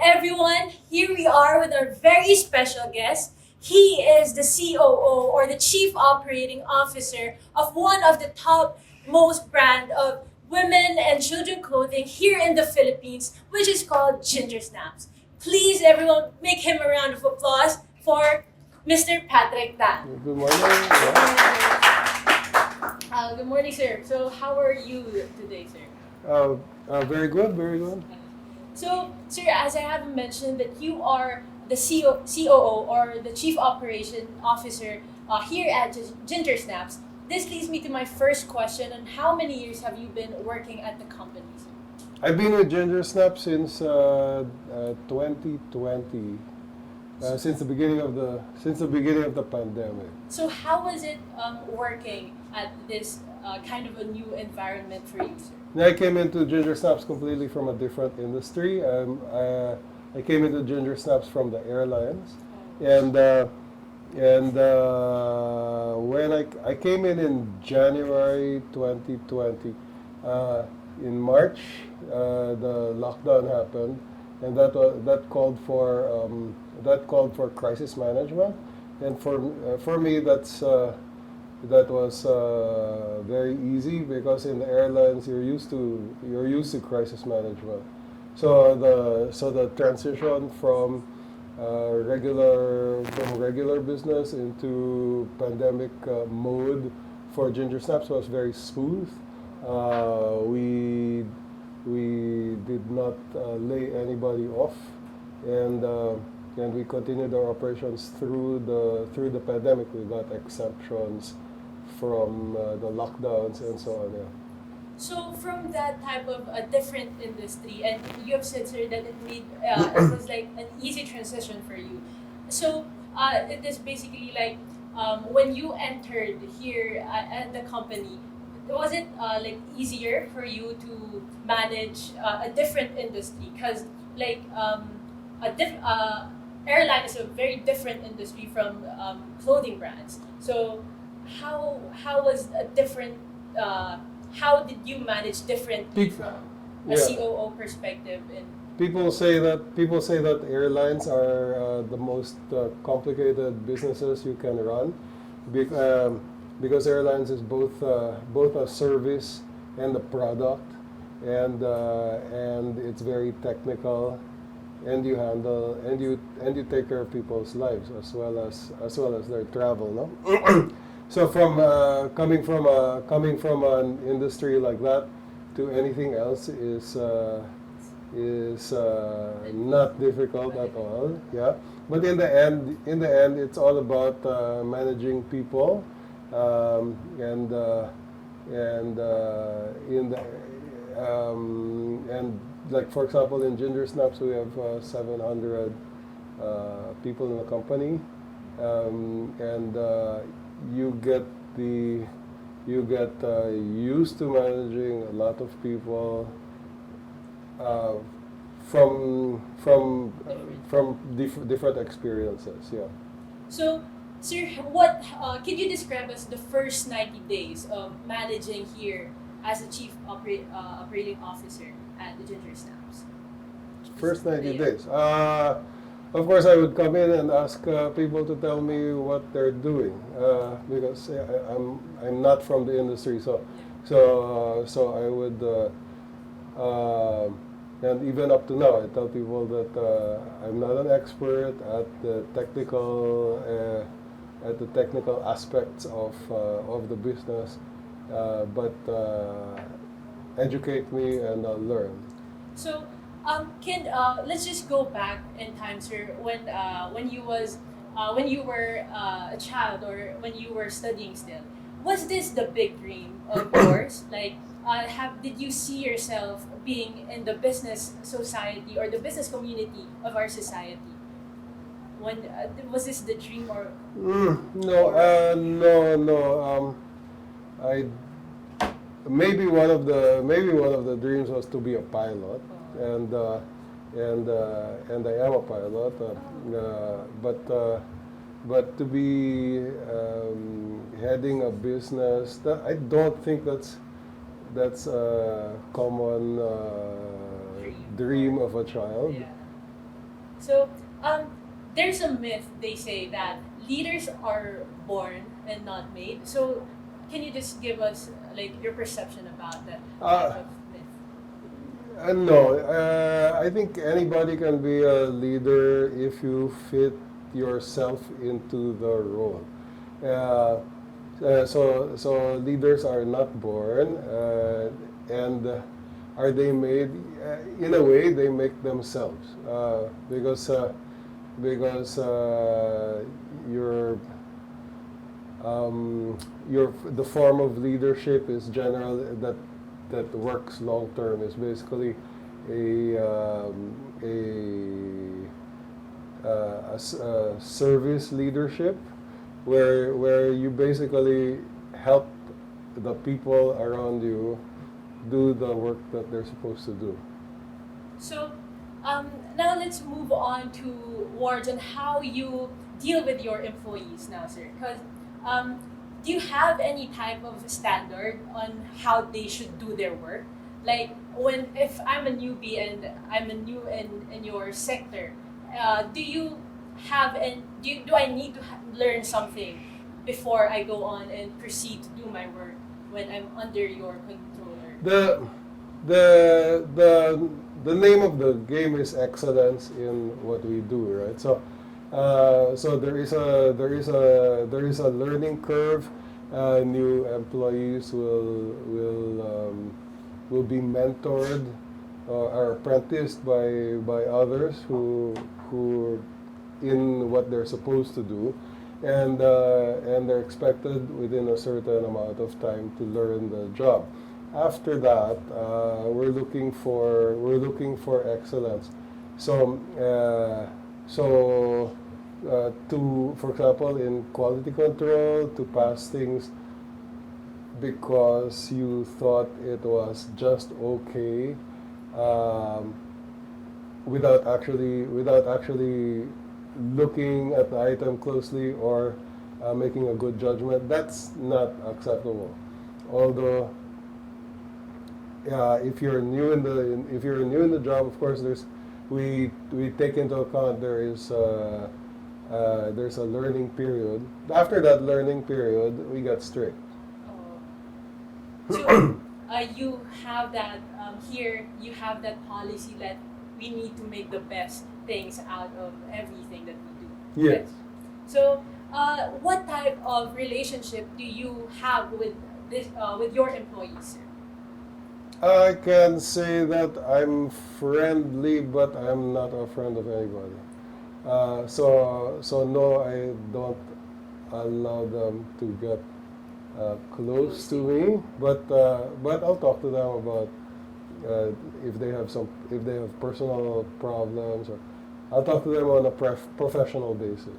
everyone, here we are with our very special guest. He is the COO or the Chief Operating Officer of one of the top most brand of women and children clothing here in the Philippines, which is called Gingersnaps. Please, everyone, make him a round of applause for Mr. Patrick Tan. Good morning. Yeah. Good morning, sir. So, how are you today, sir? Very good, very good. So, sir, as I have mentioned that you are the COO or the Chief Operation Officer here at Gingersnaps, this leads me to my first question. And how many years have you been working at the company, sir? I've been with Gingersnaps since 2020, since the beginning of the pandemic. So, how was it working at this kind of a new environment for you, sir? I came into Gingersnaps completely from a different industry. I came into Gingersnaps from the airlines, and when I came in January 2020, in March the lockdown happened, and that called for crisis management, and for me that was very easy because in the airlines you're used to crisis management. So the transition from regular business into pandemic mode for Gingersnaps was very smooth. We did not lay anybody off, and we continued our operations through the pandemic without exceptions from the lockdowns and so on. Yeah. So from that type of a different industry, and you have said, sir, that it was like an easy transition for you. So it is basically like when you entered here at the company, was it like easier for you to manage a different industry? Because like airline is a very different industry from clothing brands. So how was a different? How did you manage differently from a COO perspective? People say that airlines are the most complicated businesses you can run, because airlines is both a service and a product, and it's very technical, and you handle and you take care of people's lives as well as their travel, no? So from coming from an industry like that to anything else is not difficult at all. Yeah, but in the end, it's all about managing people, and like for example in Gingersnaps we have 700 people in the company, and you get used to managing a lot of people from different experiences. Yeah. So, sir, what can you describe as the first 90 days of managing here as a chief operating officer at the Gingersnaps? First 90 days. Of course, I would come in and ask people to tell me what they're doing, because I'm not from the industry, so I would, and even up to now, I tell people that I'm not an expert at the technical aspects of the business, but educate me and I'll learn. So. Let's just go back in time, sir. When you were a child or when you were studying still, was this the big dream of yours? Like, did you see yourself being in the business society or the business community of our society? When was this the dream or? No. Maybe one of the dreams was to be a pilot. And I am a pilot, but to be heading a business, I don't think that's a common dream of a child. Yeah. So, um, there's a myth they say that leaders are born and not made. So, can you just give us like your perception about that type Uh, of myth? no, I think anybody can be a leader if you fit yourself into the role. Uh, so leaders are not born, and are they made? In a way, they make themselves because the form of leadership is general that works long term is basically a service leadership where you basically help the people around you do the work that they're supposed to do. So, now let's move on towards on how you deal with your employees now, sir. Because do you have any type of standard on how they should do their work? Like when if I'm a newbie and I'm a new in your sector, do you have and do I need to learn something before I go on and proceed to do my work when I'm under your controller? The the the the name of the game is excellence in what we do, right? So there is a learning curve. New employees will be mentored or apprenticed by others who in what they're supposed to do, and they're expected within a certain amount of time to learn the job. After that, we're looking for excellence. So to, for example, in quality control, to pass things because you thought it was just okay, um, without actually looking at the item closely or making a good judgment. That's not acceptable. Although, if you're new in the job, of course, we take into account there's a learning period. After that learning period, we got strict. So you have that here. You have that policy that we need to make the best things out of everything that we do. Yes. So, what type of relationship do you have with your employees, sir? I can say that I'm friendly, but I'm not a friend of anybody. So no, I don't allow them to get close to me. But I'll talk to them about if they have personal problems, or I'll talk to them on a professional basis.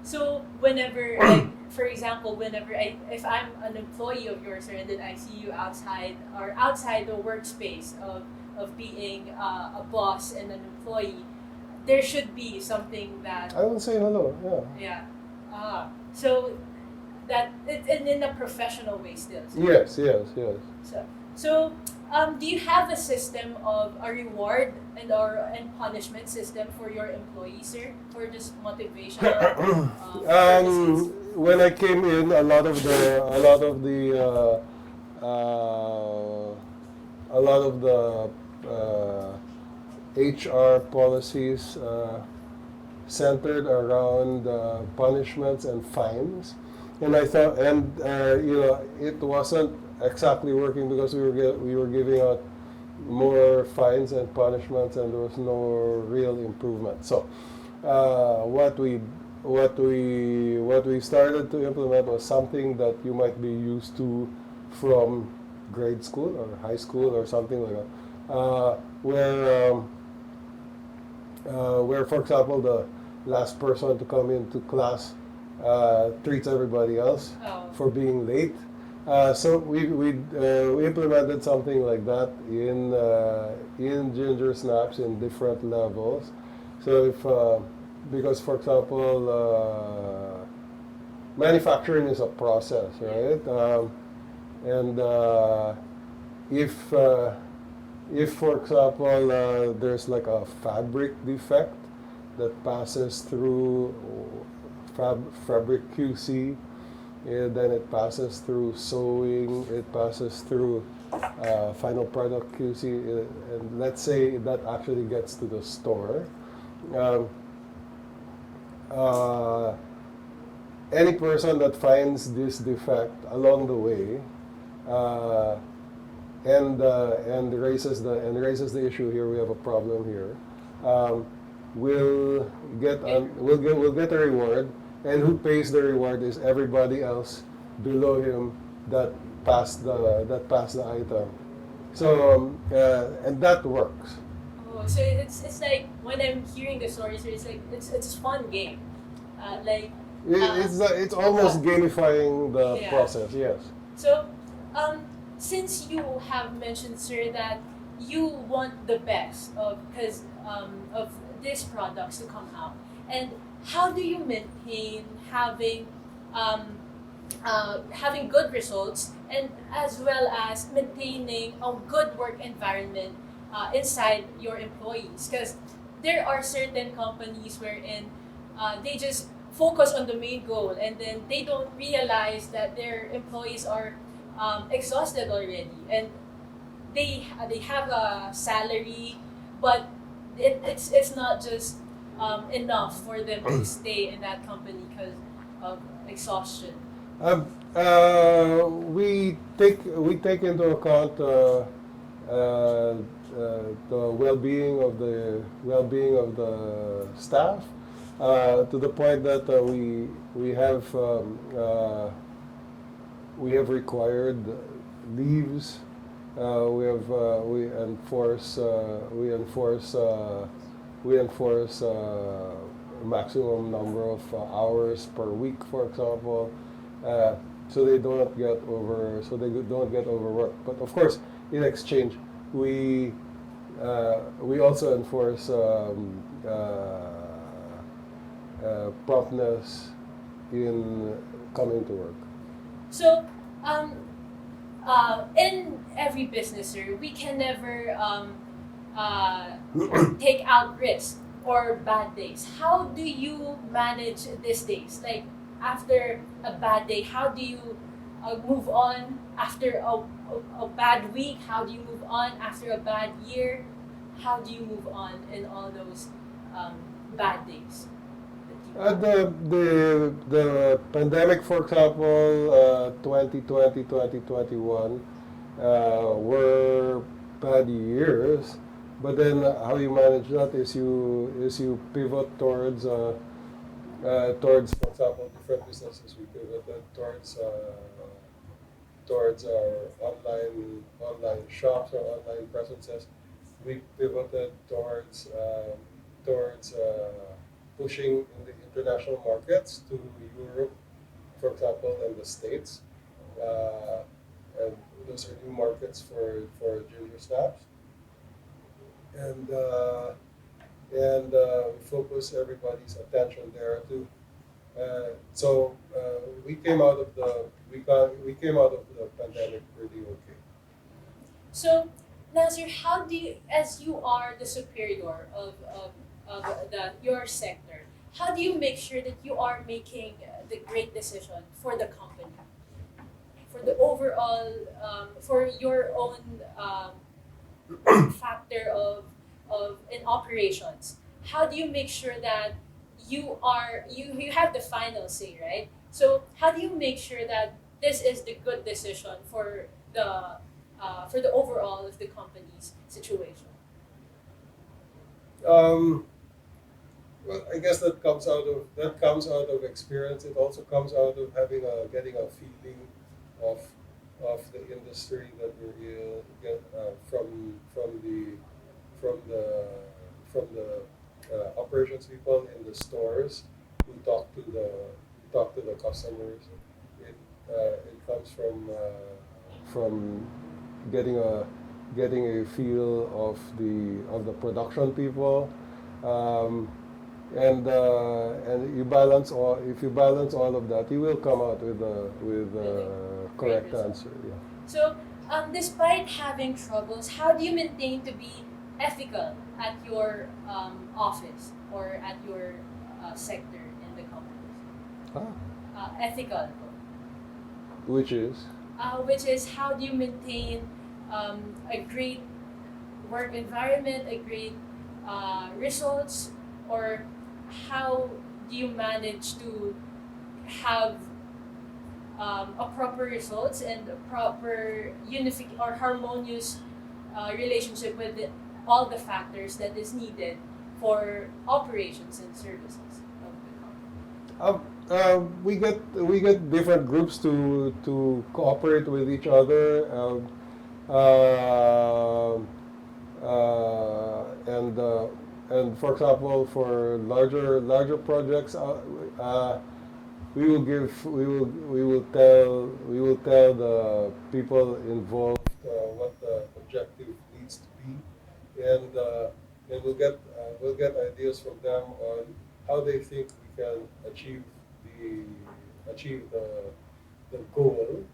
So whenever, like for example, if I'm an employee of yours, sir, and then I see you outside the workspace of being a boss and an employee, there should be something that I will say hello. Yeah. yeah. So that in a professional way still. So, Yes. Yes. Yes. so do you have a system of a reward and punishment system for your employees, sir, or just motivational purposes? When I came in, a lot of the HR policies centered around punishments and fines, and I thought, it wasn't exactly working because we were giving out more fines and punishments, and there was no real improvement. So, what we started to implement was something that you might be used to from grade school or high school or something like that, where, for example, the last person to come into class treats everybody else Oh. for being late. So we implemented something like that in Gingersnaps in different levels. So because, for example, manufacturing is a process, right? And if for example there's like a fabric defect, that passes through fabric QC, and then it passes through sewing, it passes through final product QC, and let's say that actually gets to the store. Um, uh, any person that finds this defect along the way uh, and raises the issue here, we have a problem here. Um, will get a reward, and who pays the reward is everybody else below him that passed the item. So and that works. Oh, so it's like when I'm hearing the stories, it's like it's a fun game. Like It's almost gamifying the Yeah. process. Yes. so, since you have mentioned, sir, that you want the best of these products to come out, and how do you maintain um, having good results and as well as maintaining a good work environment inside your employees? Because there are certain companies wherein they just focus on the main goal and then they don't realize that their employees are exhausted already and they have a salary, but it's not just enough for them to stay in that company because of exhaustion. Um, we take into account the well-being of the staff to the point that we have required leaves. We enforce a maximum number of hours per week, for example, so they don't get overworked. But of course, in exchange, we also enforce promptness in coming to work. So, in every business, sir, we can never uh, take out risk or bad days. How do you manage these days? Like after a bad day, how do you move on? After a bad week, how do you move on? After a bad year, how do you move on in all those um, bad days? The pandemic, for example, 2020, 2021, were bad years. But then how you manage that is you pivot towards, for example, different businesses. We pivoted towards our online shops or online presences. We pivoted towards pushing in the international markets to Europe, for example, and the States. Uh, and those are new markets for Gingersnaps. And we focus everybody's attention there too. So we came out of the pandemic pretty okay. So, Nazir, how do you, as you are the superior of your sector, how do you make sure that you are making the great decision for the company, for the overall, for your own factor of in operations? How do you make sure that you have the final say, right? So how do you make sure that this is the good decision for the overall of the company's situation? Um, well, I guess that comes out of experience. It also comes out of getting a feeling of the industry that we're in, from the operations people in the stores who talk to the customers. It comes from getting a feel of the production people, um, and if you balance all of that, you will come out with a Great correct result. answer. Yeah. So, despite having troubles, how do you maintain to be ethical at your office? or at your sector in the company? Ethical, Which is? which is how do you maintain a great work environment, a great results, or how do you manage to have a proper results and a proper unific or harmonious relationship with all the factors that is needed for operations and services of the company? We get different groups to cooperate with each other, uh, and for example, for larger projects, we will tell the people involved what the objective needs to be, and we'll get ideas from them on how they think we can achieve the goal,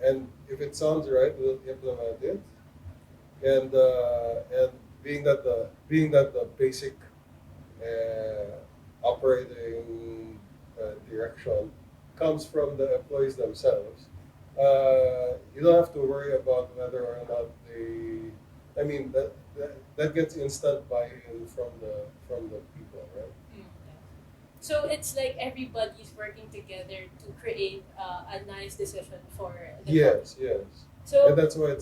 and if it sounds right, we'll implement it, and being that the basic operating direction comes from the employees themselves. You don't have to worry about whether or not they. I mean that gets instant buy-in from the people, right? Mm. So it's like everybody's working together to create a nice decision for the Yes, company. yes. So And that's why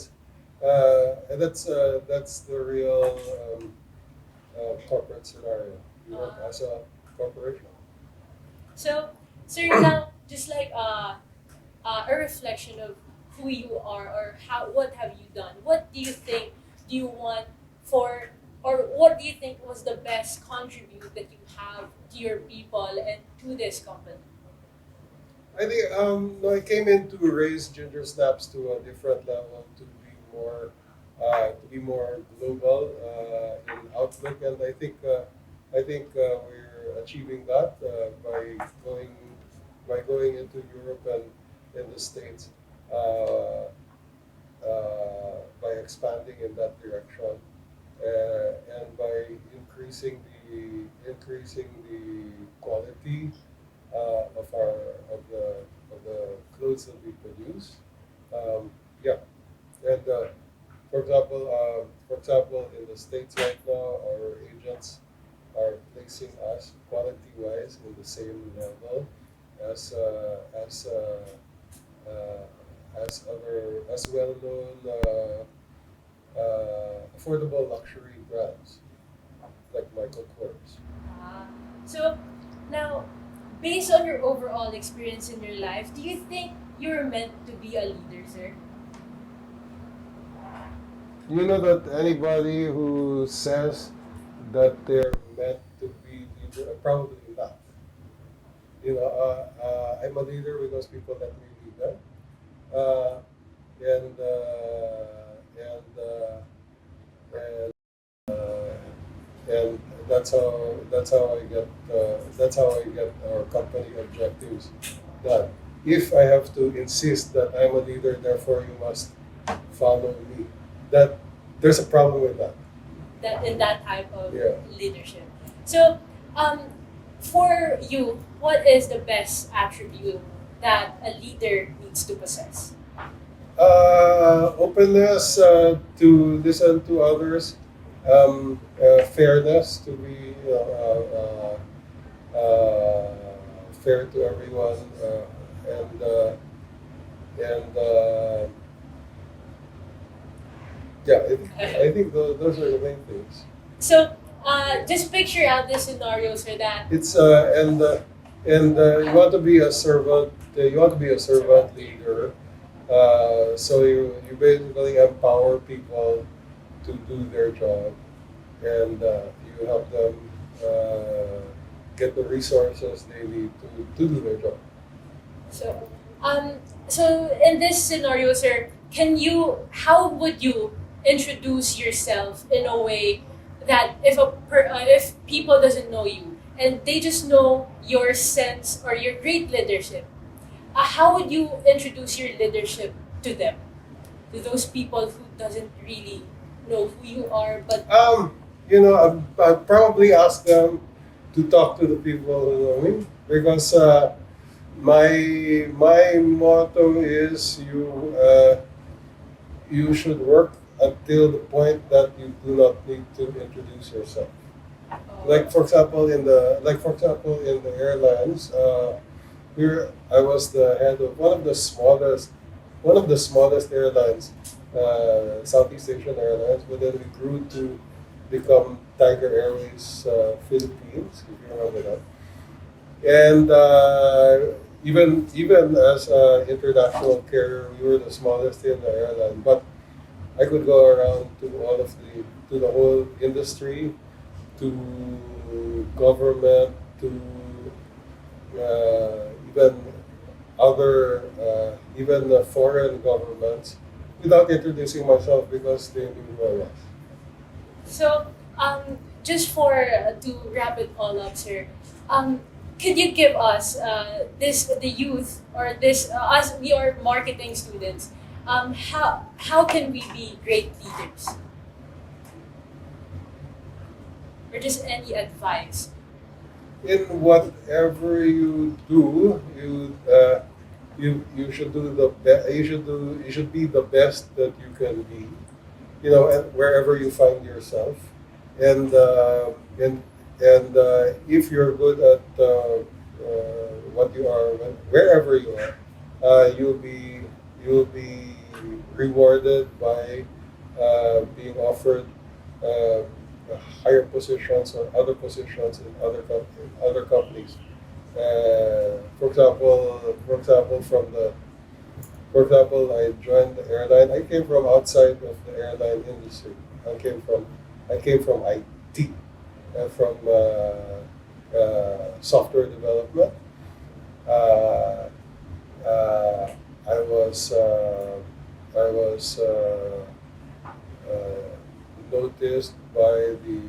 that's the real corporate scenario. You work as a corporation. So, so you're now just like a reflection of who you are or how what have you done? What do you think do you want for or what do you think was the best contribute that you have to your people and to this company? I think no, I came in to raise Gingersnaps to a different level, to be more global in outlook, and I think we're achieving that by going into Europe and in the States, by expanding in that direction, and by increasing the quality of the clothes that we produce. Yeah, and for example, in the States right now, our agents are placing us quality-wise in the same level as well-known affordable luxury brands like Michael Kors. Ah, so now, based on your overall experience in your life, do you think you're meant to be a leader, sir? You know that anybody who says that they're meant to be leader, probably not. I'm a leader because people let me lead them, uh, and and that's how I get our company objectives done. If I have to insist that I'm a leader, therefore you must follow me, that there's a problem with that. That in that type of Yeah. leadership. So, for you, what is the best attribute that a leader needs to possess? Openness to listen to others, fairness to be fair to everyone, and yeah, I think those are the main things. So, just picture out this scenario so that It's you want to be a servant. You want to be a servant leader. So you basically empower people to do their job, and you help them get the resources they need to do their job. so so in this scenario, sir, how would you introduce yourself in a way that if people doesn't know you and they just know your sense or your great leadership, how would you introduce your leadership to them, to those people who doesn't really know who you are, but Um, I'd probably ask them to talk to the people who know me because my motto is you should work until the point that you do not need to introduce yourself. Like for example in the airlines, here I was the head of one of the smallest airlines, Southeast Asian Airlines, but then we grew to become Tiger Airways Philippines, if you remember that. And even as an international carrier, we were the smallest in the airline. But I could go around to the whole industry, to government, to even even the foreign governments, without introducing myself because they knew who I was. So, just for to wrap it all up, sir, could you give us the youth or this us we are marketing students, how can we be great leaders, or just any advice? In whatever you do, you should do the be- you should be the best that you can be. And wherever you find yourself, and if you're good at what you are, wherever you are, you'll be rewarded by being offered uh, higher positions or other positions in other companies. For example, I joined the airline. I came from outside of the airline industry. I came from IT, from software development. Uh, I was noticed by the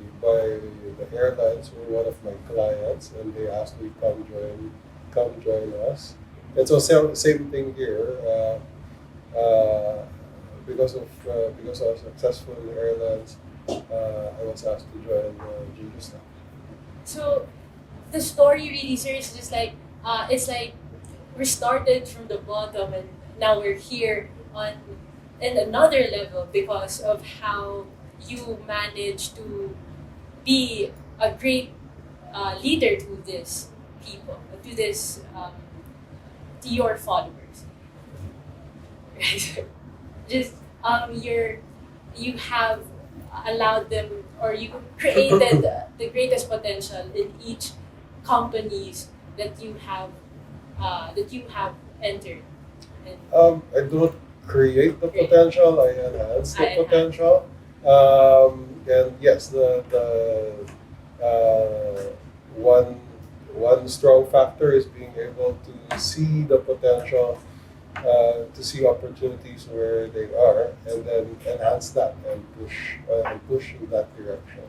airlines were one of my clients, and they asked me come join us. And so same thing here. Because I was successful in the airlines, I was asked to join Gingersnaps. So, the story really, sir, is just like it's like we started from the bottom and now we're here on in another level because of how you managed to be a great leader to this people, to this to your followers. Right? Just you have allowed them, or you created the greatest potential in each companies that you have entered. And I don't create the Create. potential; I enhance the I enhance. potential. And yes, the one strong factor is being able to see the potential, to see opportunities where they are, and then enhance that and push in that direction.